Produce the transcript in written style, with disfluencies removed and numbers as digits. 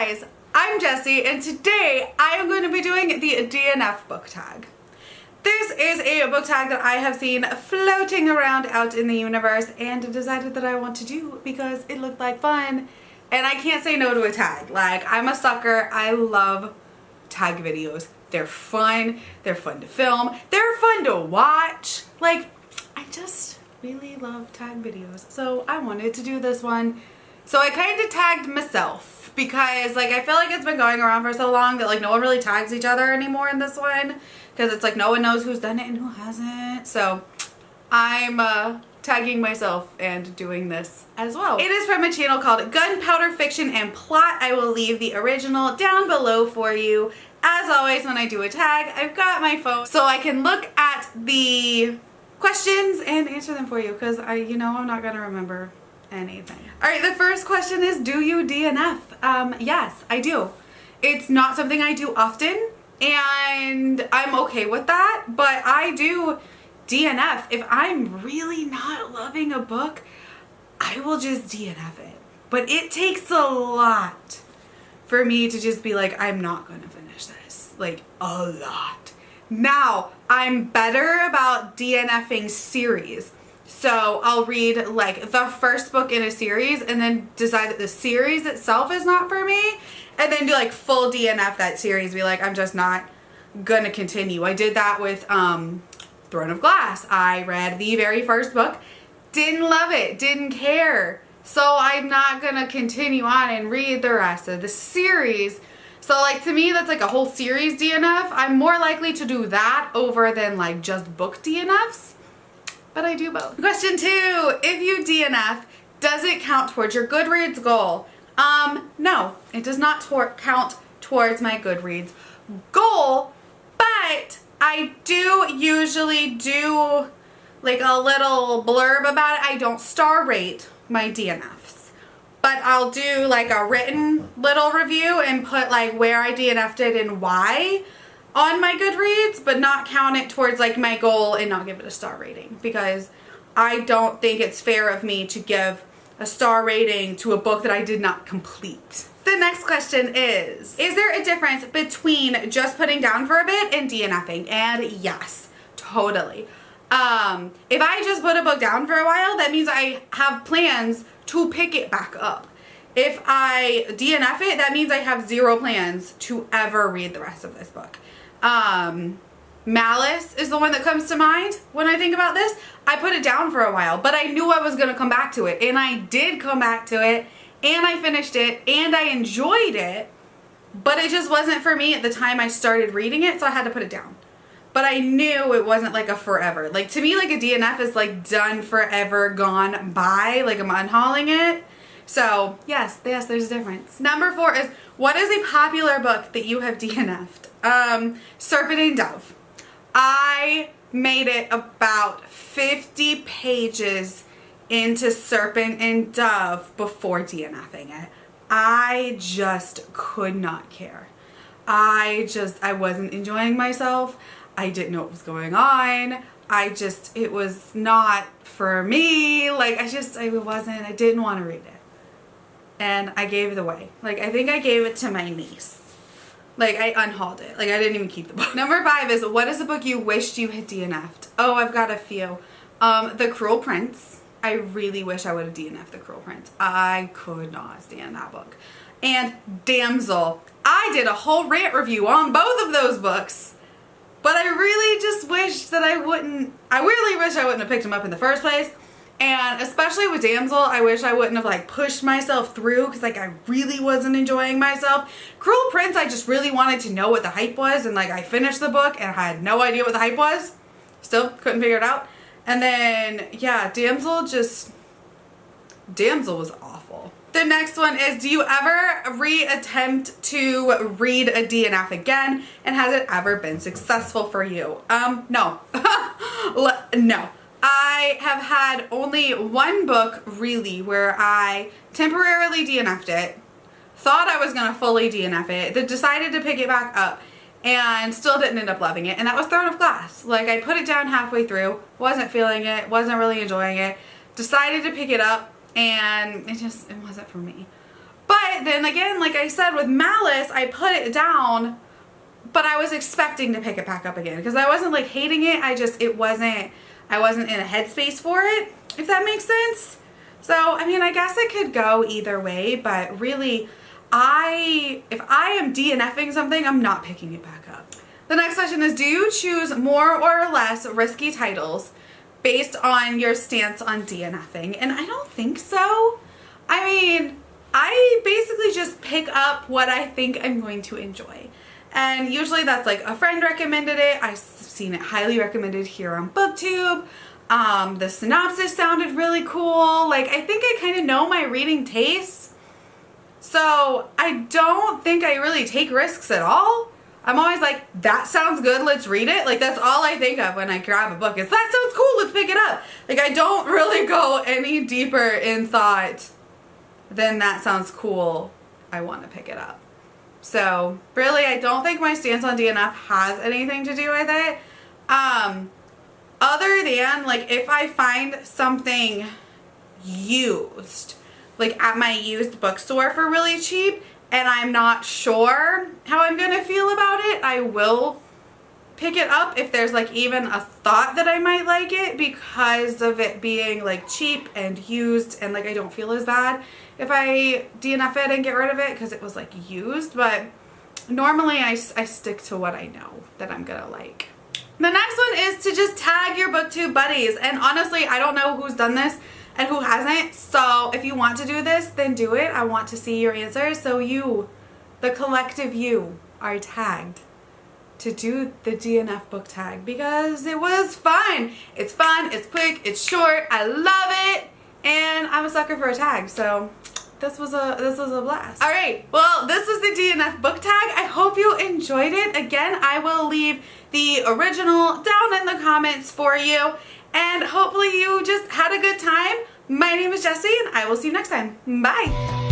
guys, I'm Jessie and today I am going to be doing the DNF book tag. This is a book tag that I have seen floating around out in the universe and decided that I want to do because it looked like fun and I can't say no to a tag. Like, I'm a sucker. I love tag videos. They're fun to film, they're fun to watch. Like, I just really love tag videos. So I wanted to do this one. So I kind of tagged myself because like I feel like it's been going around for so long that like no one really tags each other anymore in this one because it's like no one knows who's done it and who hasn't. So I'm tagging myself and doing this as well. It is from a channel called Gunpowder Fiction and Plot. I will leave the original down below for you. As always, when I do a tag, I've got my phone so I can look at the questions and answer them for you because I'm not gonna remember anything. Alright, the first question is, do you DNF? Yes, I do. It's not something I do often and I'm okay with that, but I do DNF. If I'm really not loving a book, I will just DNF it. But it takes a lot for me to just be like, I'm not gonna finish this. Like, a lot. Now, I'm better about DNFing series. So I'll read like the first book in a series and then decide that the series itself is not for me and then do like full DNF that series. Be like, I'm just not gonna continue. I did that with Throne of Glass. I read the very first book, didn't love it, didn't care. So I'm not gonna continue on and read the rest of the series. So like to me that's like a whole series DNF. I'm more likely to do that over than like just book DNFs. But I do both. Question 2, if you DNF, does it count towards your Goodreads goal? No, it does not count towards my Goodreads goal, but I do usually do like a little blurb about it. I don't star rate my DNFs, but I'll do like a written little review and put like where I DNF'd it and why on my Goodreads, but not count it towards like my goal and not give it a star rating because I don't think it's fair of me to give a star rating to a book that I did not complete. The next question is there a difference between just putting down for a bit and DNFing? And yes, totally. If I just put a book down for a while, that means I have plans to pick it back up. If I DNF it, that means I have zero plans to ever read the rest of this book. Malice is the one that comes to mind when I think about this. I put it down for a while, but I knew I was going to come back to it, and I did come back to it, and I finished it, and I enjoyed it, but it just wasn't for me at the time I started reading it, so I had to put it down. But I knew it wasn't like a forever. Like to me, like a DNF is like done forever, gone by, like I'm unhauling it. So yes, there's a difference. Number 4 is, what is a popular book that you have DNF'd? Serpent and Dove. I made it about 50 pages into Serpent and Dove before DNFing it. I just could not care. I wasn't enjoying myself. I didn't know what was going on. It was not for me. Like I didn't want to read it. And I gave it away. Like I think I gave it to my niece. Like I unhauled it. Like I didn't even keep the book. Number 5 is, what is a book you wished you had DNF'd? Oh, I've got a few. The Cruel Prince. I really wish I would have DNF'd The Cruel Prince. I could not stand that book. And Damsel. I did a whole rant review on both of those books. But I really just wish that I really wish I wouldn't have picked them up in the first place. And especially with Damsel, I wish I wouldn't have like pushed myself through because like I really wasn't enjoying myself. Cruel Prince, I just really wanted to know what the hype was, and like I finished the book and I had no idea what the hype was. Still couldn't figure it out. And then yeah, Damsel was awful. The next one is, do you ever reattempt to read a DNF again, and has it ever been successful for you? No. No. I have had only one book really where I temporarily DNF'd it, thought I was going to fully DNF it, then decided to pick it back up and still didn't end up loving it, and that was Throne of Glass. Like I put it down halfway through, wasn't feeling it, wasn't really enjoying it, decided to pick it up, and it wasn't for me. But then again, like I said, with Malice, I put it down, but I was expecting to pick it back up again because I wasn't like hating it. I wasn't in a headspace for it, if that makes sense. So, I mean, I guess it could go either way, but really, if I am DNFing something, I'm not picking it back up. The next question is, do you choose more or less risky titles based on your stance on DNFing? And I don't think so. I mean, I basically just pick up what I think I'm going to enjoy. And usually that's like a friend recommended it. I've seen it highly recommended here on BookTube. The synopsis sounded really cool. Like, I think I kind of know my reading tastes. So I don't think I really take risks at all. I'm always like, that sounds good, let's read it. Like, that's all I think of when I grab a book is, that sounds cool, let's pick it up. Like, I don't really go any deeper in thought than that sounds cool, I want to pick it up. So really, I don't think my stance on DNF has anything to do with it. Other than, like, if I find something used, like at my used bookstore for really cheap, and I'm not sure how I'm gonna feel about it, I will pick it up if there's like even a thought that I might like it because of it being like cheap and used, and like I don't feel as bad if I DNF it and get rid of it because it was like used. But normally I stick to what I know that I'm gonna like. The next one is to just tag your BookTube buddies, and honestly I don't know who's done this and who hasn't, so if you want to do this, then do it. I want to see your answers, so you, the collective you, are tagged to do the DNF book tag because it was fun. It's fun, it's quick, it's short, I love it, and I'm a sucker for a tag, so this was a blast. All right, well, this was the DNF book tag. I hope you enjoyed it. Again, I will leave the original down in the comments for you, and hopefully you just had a good time. My name is Jessie, and I will see you next time. Bye.